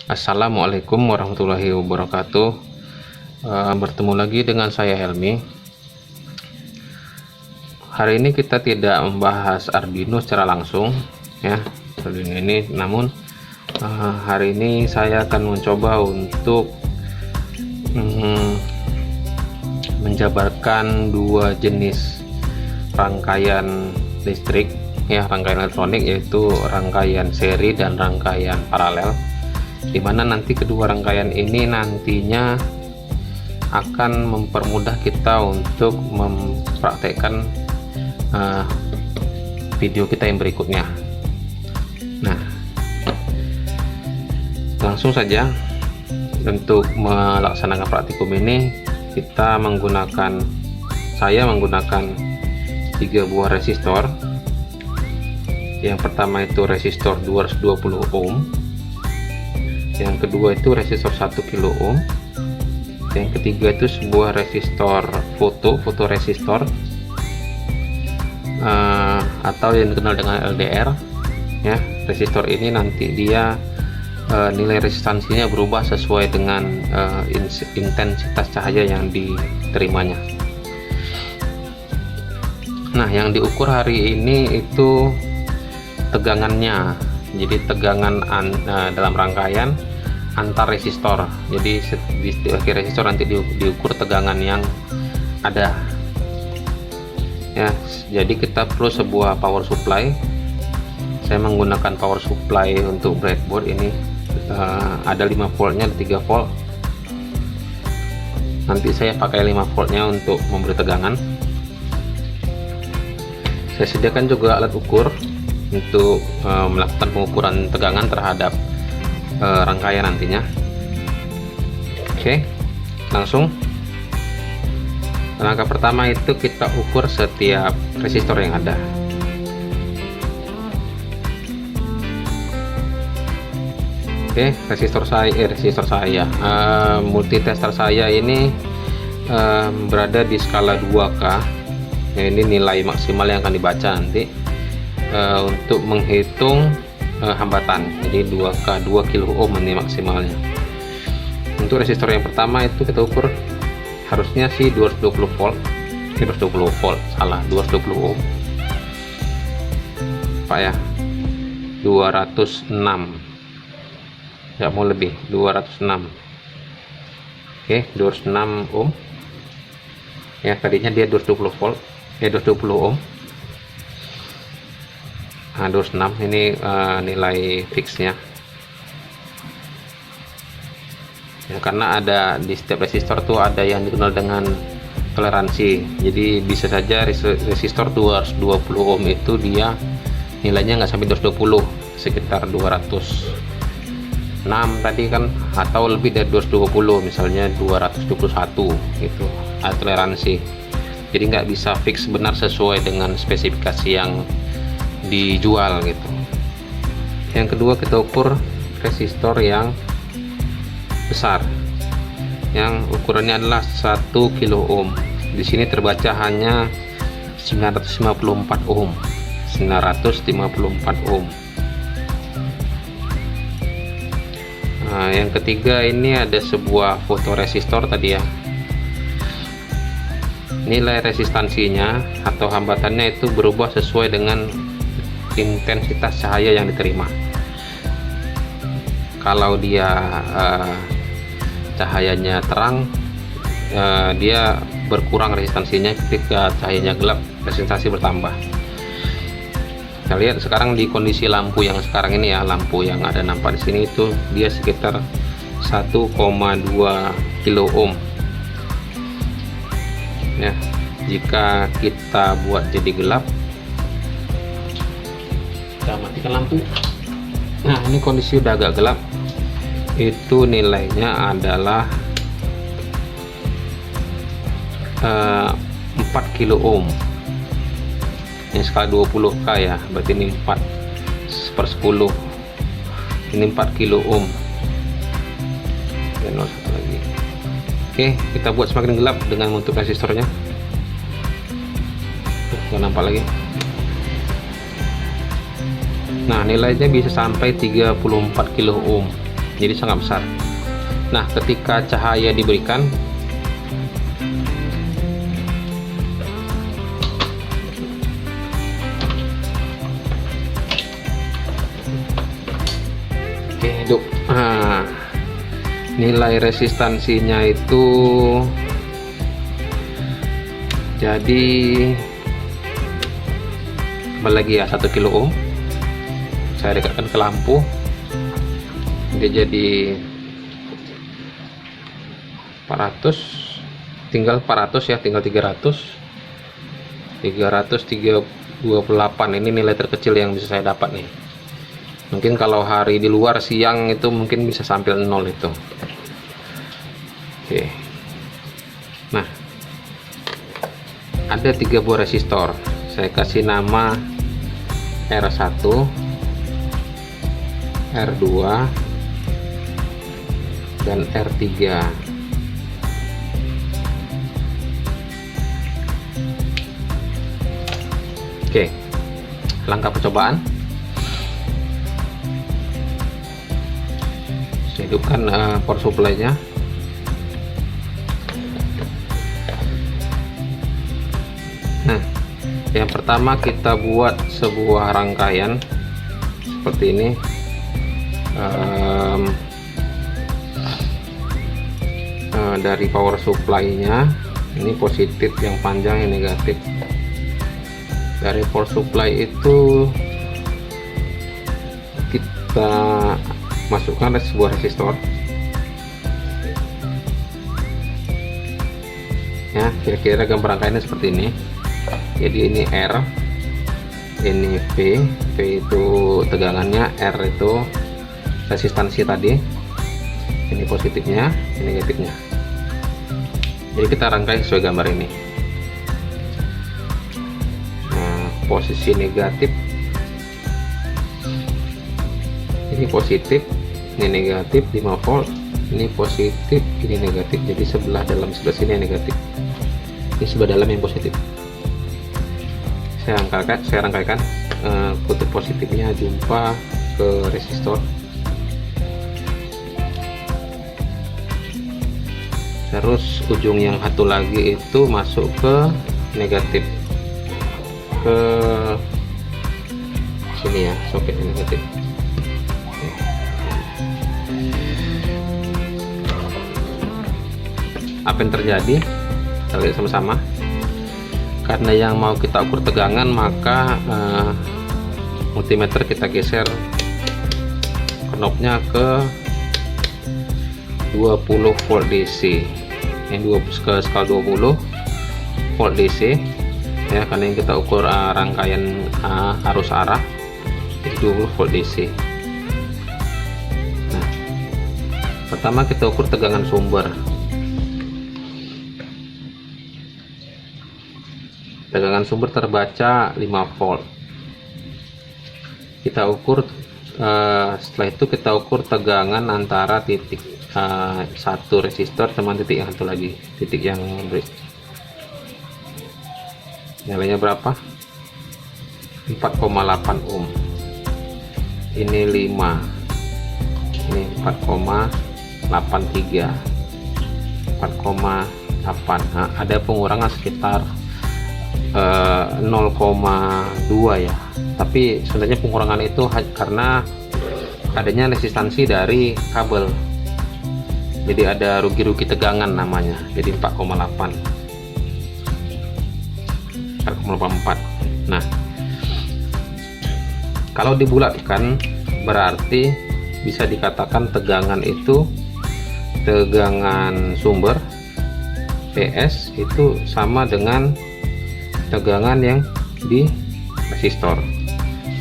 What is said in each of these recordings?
Assalamualaikum warahmatullahi wabarakatuh. Bertemu lagi dengan saya Helmi. Hari ini kita tidak membahas Arduino secara langsung ya, Arduino ini, namun hari ini saya akan mencoba untuk menjabarkan dua jenis rangkaian listrik ya, rangkaian elektronik, yaitu rangkaian seri dan rangkaian paralel, dimana nanti kedua rangkaian ini nantinya akan mempermudah kita untuk mempraktekkan video kita yang berikutnya. Nah, langsung saja untuk melaksanakan praktikum ini saya menggunakan 3 buah resistor. Yang pertama itu resistor 220 ohm, yang kedua itu resistor 1 kilo ohm, yang ketiga itu sebuah resistor fotoresistor atau yang dikenal dengan LDR ya. Resistor ini nanti dia nilai resistansinya berubah sesuai dengan intensitas cahaya yang diterimanya. Nah, yang diukur hari ini itu tegangannya, jadi tegangan dalam rangkaian antar resistor. Jadi di setiap resistor nanti diukur tegangan yang ada ya. Jadi kita perlu sebuah power supply. Saya menggunakan power supply untuk breadboard ini, ada 5 voltnya, ada 3 volt. Nanti saya pakai 5 voltnya untuk memberi tegangan. Saya sediakan juga alat ukur untuk melakukan pengukuran tegangan terhadap rangkaian nantinya. Oke, langsung. Langkah pertama itu kita ukur setiap resistor yang ada. Oke, resistor saya multitester saya ini berada di skala 2K ya. Ini nilai maksimal yang akan dibaca nanti untuk menghitung hambatan. Jadi 2K 2 kilo ohm ini maksimalnya. Untuk resistor yang pertama itu kita ukur harusnya sih 220 volt. 220 ohm Pak ya, 206, nggak mau lebih, 206. Oke, 206 ohm ya. Tadinya dia 220 volt 220 ohm. Nah, 26 ini nilai fixnya ya, karena ada di setiap resistor tuh ada yang dikenal dengan toleransi. Jadi bisa saja resistor 220 ohm itu dia nilainya nggak sampai 220, sekitar 206 tadi kan, atau lebih dari 220, misalnya 221 gitu, ada toleransi. Jadi nggak bisa fix benar sesuai dengan spesifikasi yang dijual gitu. Yang kedua kita ukur resistor yang besar, yang ukurannya adalah 1 kilo ohm. Di sini terbaca hanya 954 ohm. 954 ohm. Nah, yang ketiga ini ada sebuah fotoresistor tadi ya. Nilai resistansinya atau hambatannya itu berubah sesuai dengan intensitas cahaya yang diterima. Kalau dia cahayanya terang, dia berkurang resistansinya. Ketika cahayanya gelap, resistansi bertambah. Kita lihat sekarang di kondisi lampu yang sekarang ini ya, lampu yang ada nampak di sini itu dia sekitar 1,2 kilo ohm ya. Jika kita buat jadi gelap, kita matikan lampu. Nah, ini kondisi udah agak gelap, itu nilainya adalah 4 kilo ohm. Ini skala 20K ya, berarti ini 4/10. Ini 4 kilo ohm dan 01 lagi. Oke, kita buat semakin gelap dengan menutup resistornya. Nggak nampak lagi. Nah, nilainya bisa sampai 34 kilo ohm. jadi sangat besar. Nah, ketika cahaya diberikan, oke, hidup. Nah, nilai resistansinya itu jadi kembali lagi ya, 1 kilo ohm. Saya dekatkan ke lampu, dia jadi 400, tinggal 400 ya, tinggal 338. Ini nilai terkecil yang bisa saya dapat nih. Mungkin kalau hari di luar siang itu mungkin bisa sampai 0 itu. Oke. Nah, ada 3 buah resistor. Saya kasih nama R1, R2, dan R3. Oke, langkah percobaan. Saya hidupkan power supply-nya. Nah, yang pertama kita buat sebuah rangkaian seperti ini. Dari power supply-nya, ini positif, yang panjang yang negatif. Dari power supply itu kita masukkan sebuah resistor ya, kira-kira gambar rangkaiannya seperti ini. Jadi ini R, ini V itu tegangannya, R itu resistansi tadi, ini positifnya, ini negatifnya. Jadi kita rangkai sesuai gambar ini. Nah, posisi negatif, ini positif, ini negatif 5 volt, ini positif, ini negatif. Jadi sebelah dalam sebelah sini yang negatif, ini sebelah dalam yang positif. Saya rangkaikan kutub positifnya jumpa ke resistor, terus ujung yang satu lagi itu masuk ke negatif, ke sini ya, soket negatif. Apa yang terjadi? Kita lihat sama-sama. Karena yang mau kita ukur tegangan, maka multimeter kita geser knobnya ke 20 volt DC. Ini ke skala 20 volt DC ya, karena yang kita ukur rangkaian arus arah, jadi 20 volt DC. Nah, pertama kita ukur tegangan sumber. Tegangan sumber terbaca 5 volt. Kita ukur, setelah itu kita ukur tegangan antara titik satu resistor sama titik yang satu lagi, titik yang break. Nilainya berapa? 4,8 ohm. Ini 5, ini 4,83, 4,8. Nah, ada pengurangan sekitar 0,2 ya, tapi sebenarnya pengurangan itu karena adanya resistansi dari kabel, jadi ada rugi-rugi tegangan namanya, jadi 4,84. Nah, kalau dibulatkan berarti bisa dikatakan tegangan itu, tegangan sumber PS itu sama dengan tegangan yang di resistor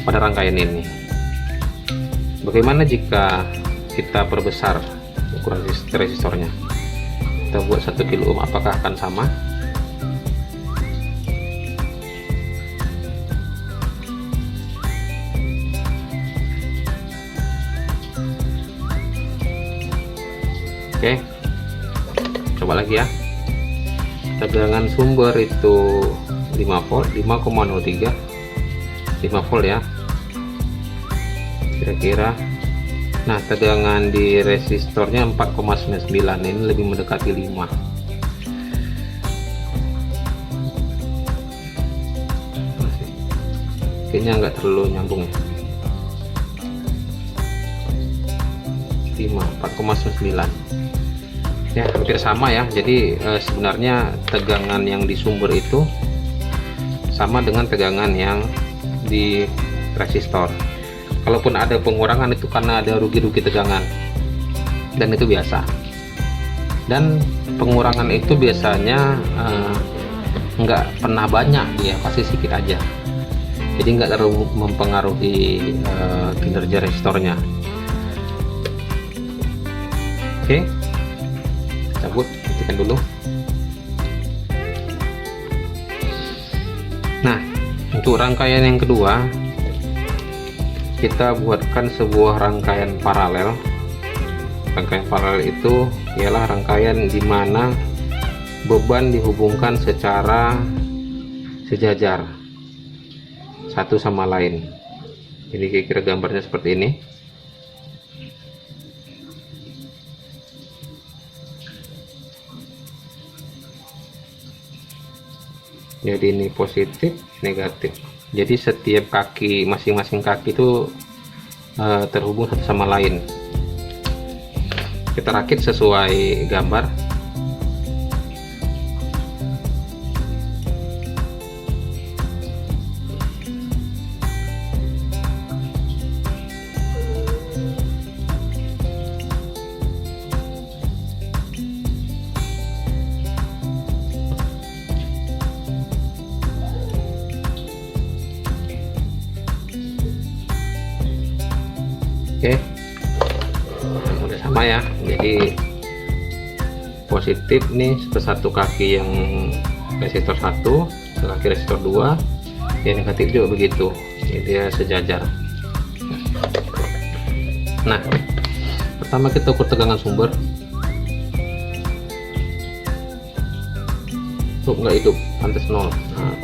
pada rangkaian ini. Bagaimana jika kita perbesar ukuran resistornya? Kita buat 1 kilo ohm, apakah akan sama? Oke, coba lagi ya. Tegangan sumber itu 5 volt, 5,03, 5 volt ya, kira-kira Nah, tegangan di resistornya 4,99, ini lebih mendekati 5. Kayaknya nggak terlalu nyambung ya. 4,99 ya, hampir sama ya. Jadi sebenarnya tegangan yang di sumber itu sama dengan tegangan yang di resistor. Kalaupun ada pengurangan itu karena ada rugi-rugi tegangan, dan itu biasa. Dan pengurangan itu biasanya nggak pernah banyak, dia pasti sedikit aja. Jadi nggak terlalu mempengaruhi kinerja resistornya. Oke, cabut, hentikan dulu. Nah, untuk rangkaian yang kedua, kita buatkan sebuah rangkaian paralel. Rangkaian paralel itu ialah rangkaian di mana beban dihubungkan secara sejajar satu sama lain. Jadi kira-kira gambarnya seperti ini. Jadi ini positif, negatif. Jadi setiap kaki, masing-masing kaki itu terhubung satu sama lain. Kita rakit sesuai gambar. Oke, udah sama ya. Jadi positif nih satu kaki yang resistor 1, satu kaki resistor 2, yang negatif juga begitu. Jadi dia sejajar. Nah, pertama kita ukur tegangan sumber. Nggak hidup, pantas 0. Nah,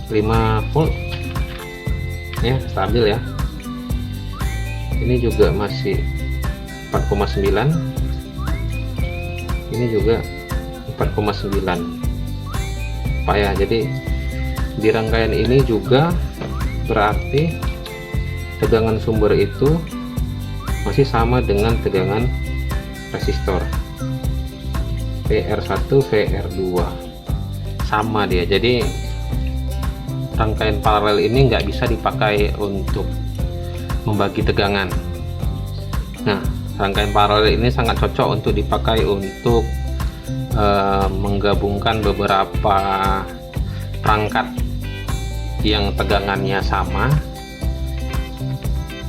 5 volt ya, stabil ya. Ini juga masih 4,9, ini juga 4,9 Pak ya. Jadi di rangkaian ini juga berarti tegangan sumber itu masih sama dengan tegangan resistor VR1 VR2, sama dia. Jadi rangkaian paralel ini nggak bisa dipakai untuk membagi tegangan. Nah, rangkaian paralel ini sangat cocok untuk dipakai untuk menggabungkan beberapa perangkat yang tegangannya sama,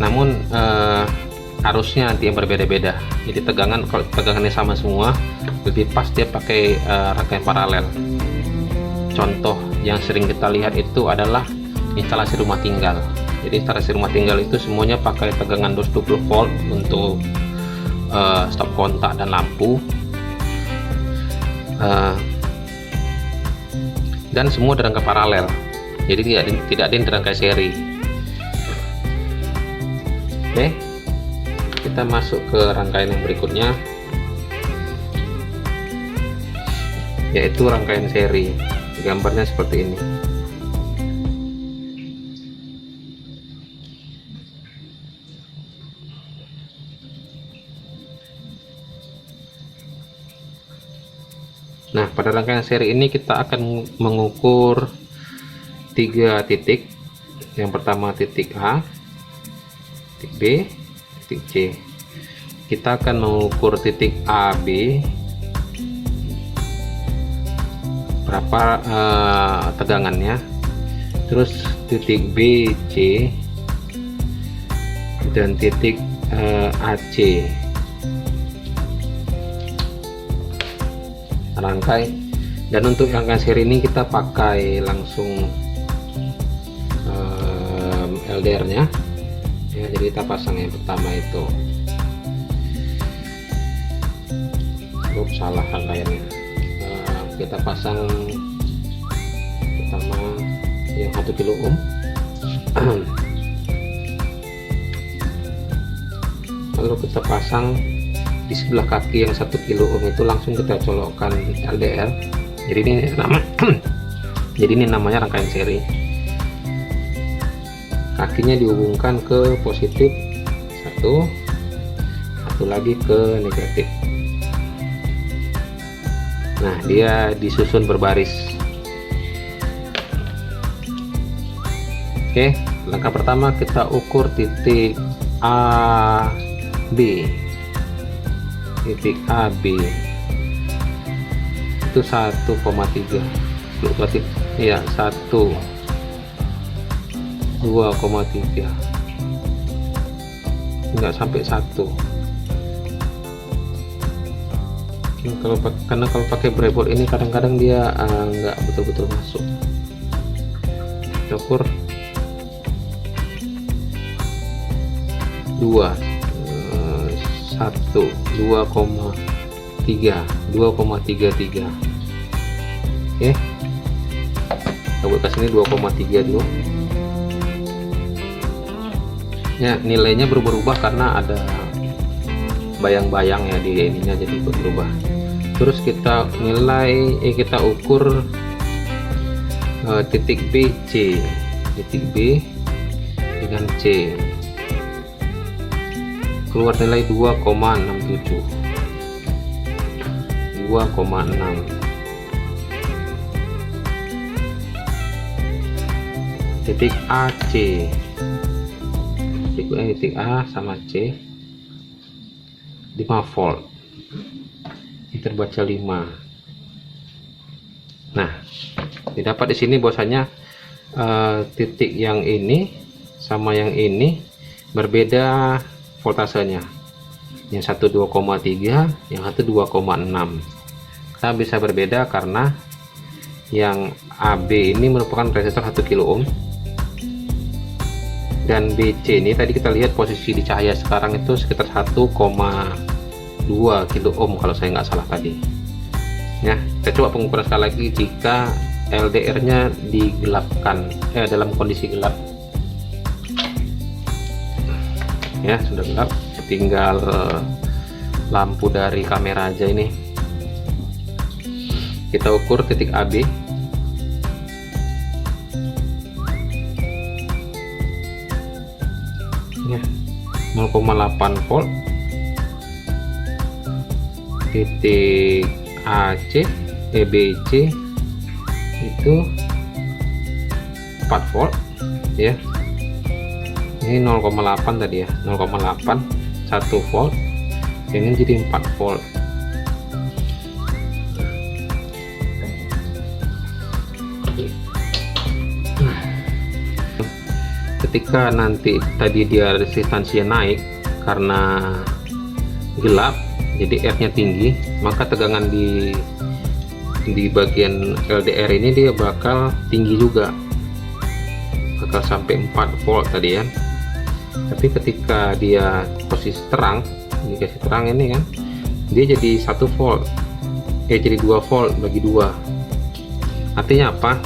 namun arusnya nanti yang berbeda-beda. Jadi kalau tegangannya sama semua, lebih pas dia pakai rangkaian paralel. Contoh yang sering kita lihat itu adalah instalasi rumah tinggal. Jadi instalasi rumah tinggal itu semuanya pakai tegangan 220 volt untuk stop kontak dan lampu, dan semua dirangkai paralel. Jadi tidak ada yang dirangkai seri. Oke, kita masuk ke rangkaian yang berikutnya, yaitu rangkaian seri. Gambarnya seperti ini. Nah, pada rangkaian seri ini kita akan mengukur 3 titik. Yang pertama titik A, titik B, titik C. Kita akan mengukur titik A, B, berapa tegangannya, terus titik B, C, dan titik AC. Rangkai, dan untuk rangkaian seri ini kita pakai langsung LDR nya ya. Jadi kita pasang yang pertama itu, salah rangkaiannya. Kita pasang pertama yang 1 kilo ohm. lalu kita pasang di sebelah kaki yang 1 kilo ohm itu, langsung kita colokkan LDR. Jadi ini jadi ini namanya rangkaian seri. Kakinya dihubungkan ke positif satu lagi ke negatif. Nah, dia disusun berbaris. Oke, langkah pertama kita ukur titik AB. Titik AB itu 1,3. Fluktuatif ya, 2,3, enggak sampai 1. Karena kalau pakai breadboard ini kadang-kadang dia enggak betul-betul masuk. Kita ukur 2,33. Oke, kita buat ke sini 2,3 dulu. Ya, nilainya berubah karena ada bayang-bayang ya di ininya, jadi berubah. Terus kita kita ukur titik BC, titik B dengan C, keluar nilai 2,67. 2,6. Titik AC, titik A sama C 5 volt, ini terbaca 5. Nah, didapat di sini bahwasanya titik yang ini sama yang ini berbeda voltasenya. Yang satu 2,3, yang satu 2,6. Kita bisa berbeda karena yang AB ini merupakan resistor 1 kilo ohm, dan BC ini tadi kita lihat posisi di cahaya sekarang itu sekitar 1,2 kilo ohm kalau saya nggak salah tadi ya. Kita coba pengukuran sekali lagi jika LDR nya digelapkan dalam kondisi gelap ya. Sudah gelap, tinggal lampu dari kamera aja. Ini kita ukur titik AB. Ya, 0,8 volt. Titik AC BC itu 4 volt ya. Ini 0,8 tadi ya, 0,8 1 volt, ini jadi 4 volt. Ketika nanti tadi dia resistansinya naik karena gelap, jadi R nya tinggi, maka tegangan di bagian LDR ini dia bakal tinggi juga, bakal sampai 4 volt tadi ya. Tapi ketika dia posisi terang, dikasih terang ini kan, dia jadi 1 volt, jadi 2 volt bagi 2. Artinya apa?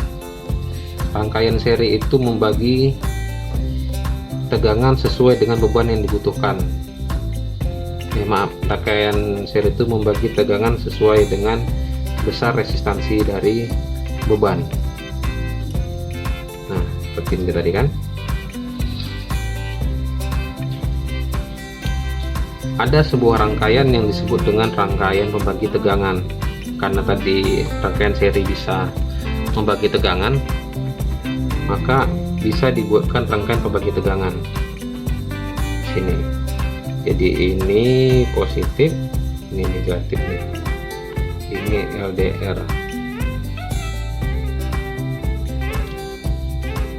Rangkaian seri itu membagi tegangan sesuai dengan beban yang dibutuhkan. Rangkaian seri itu membagi tegangan sesuai dengan besar resistansi dari beban. Nah, seperti ini tadi kan. Ada sebuah rangkaian yang disebut dengan rangkaian pembagi tegangan. Karena tadi rangkaian seri bisa membagi tegangan, maka bisa dibuatkan rangkaian pembagi tegangan sini. Jadi ini positif, ini negatif nih. Ini LDR.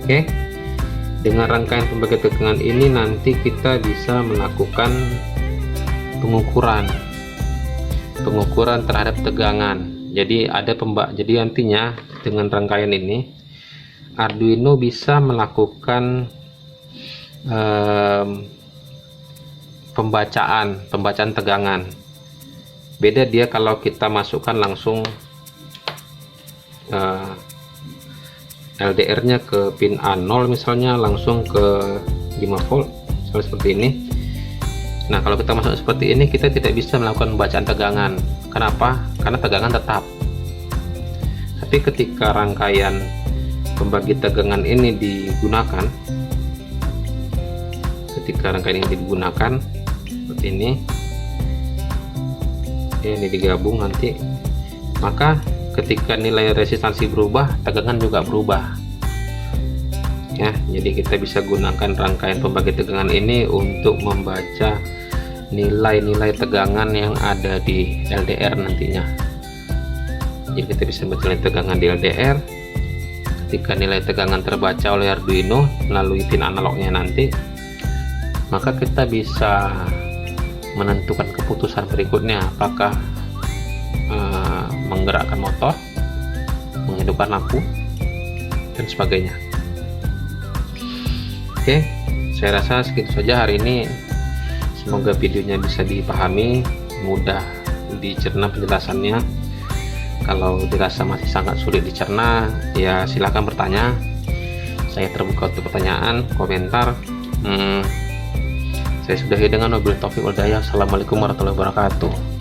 Oke. Dengan rangkaian pembagi tegangan ini nanti kita bisa melakukan pengukuran terhadap tegangan. Jadi ada jadi nantinya dengan rangkaian ini Arduino bisa melakukan pembacaan tegangan. Beda dia kalau kita masukkan langsung LDR nya ke pin A0 misalnya, langsung ke 5 volt misalnya seperti ini. Nah, kalau kita masuk seperti ini, kita tidak bisa melakukan bacaan tegangan. Kenapa? Karena tegangan tetap. Tapi ketika rangkaian pembagi tegangan ini digunakan, seperti ini digabung nanti, maka ketika nilai resistansi berubah, tegangan juga berubah ya. Jadi kita bisa gunakan rangkaian pembagi tegangan ini untuk membaca nilai-nilai tegangan yang ada di LDR nantinya. Jadi kita bisa membaca nilai tegangan di LDR. Ketika nilai tegangan terbaca oleh Arduino melalui pin analognya nanti, maka kita bisa menentukan keputusan berikutnya, apakah menggerakkan motor, menghidupkan lampu, dan sebagainya. Oke, saya rasa segitu saja hari ini. Semoga videonya bisa dipahami, mudah dicerna penjelasannya. Kalau dirasa masih sangat sulit dicerna, ya silahkan bertanya. Saya terbuka untuk pertanyaan, komentar. Saya sudahi dengan wabillahi taufiq wal hidayah. Assalamualaikum warahmatullahi wabarakatuh.